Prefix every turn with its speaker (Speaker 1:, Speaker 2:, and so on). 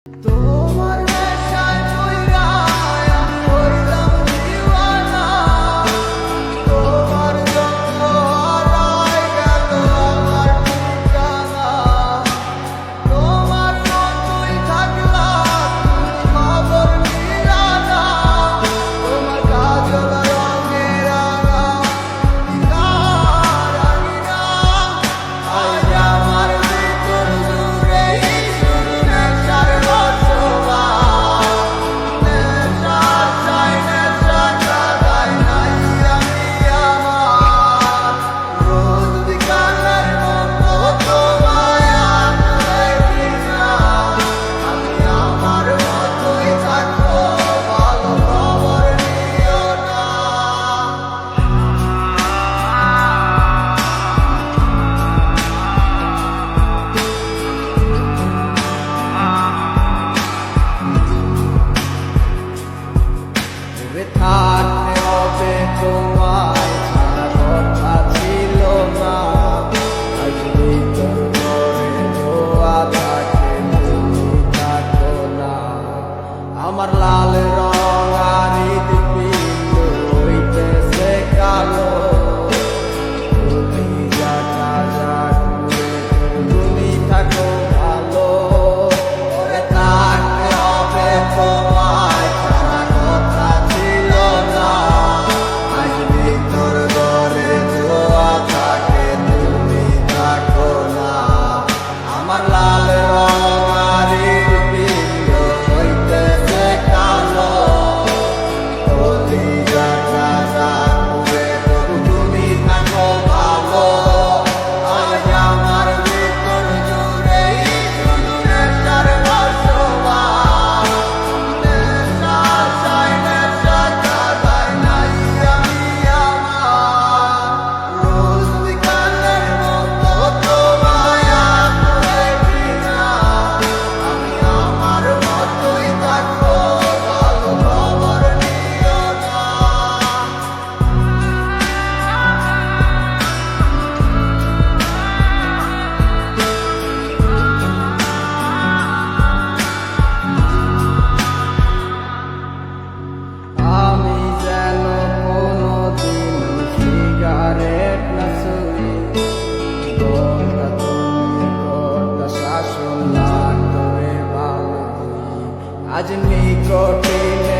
Speaker 1: তোমার নেশায় পইড়া আমি হইলাম দিওয়ানা, তোমার জন্য হারাই গেল আমার ঠিকানা। তোমার মতোই থাকলাম তুমি খবর নিলা না, তোমার কাজল রঙে রাঙা রাঙি না। আজ আমার ভিতর জুড়ে শুধু নেশার বসবাস, নেশা চাই নেশা কাদায় নাই আমি আমার। রোজ বিকালের মতো তোমায় আর দেখি না, আমি আমার মতোই থাকবো, ভালো খবর নিও না। দূরে থাকতে হবে তোমায় ছাড়া কথা ছিল না, আজ ভিতর করে ধোয়া থাকে তুমি থাকো না। আমার লাল রং আর হৃদপিণ্ড হইতেছে কালো, তুমি যাটা যাকে তুমি থাকো ভালো। দূরে থাকতে হবে তোমায় ছাড়া কথা ছিল না, আজ ভিতর ঘরে ধোয়া থাকে তুমি থাকো না। আমার লাল রং আর হৃদপিণ্ড হইতেছে কালো, তুমি যাটা যাকে তুমি থাকো ভালো। আজ আমার ভিতর জুড়ে শুধু নেশার বসবাস, নেশা চাই নেশা কাদায় নাই আমি আমার। রোজ বিকালের মতো তোমায় আর দেখি না, আমি আমার মতোই থাকবো, ভালো খবর নিও না। আমি যেন কোনোদিন সিগারেট না ছুঁই, গন্ধ তুমি গন্ধ শাসন না করে ভালো। আজ নিকটিনে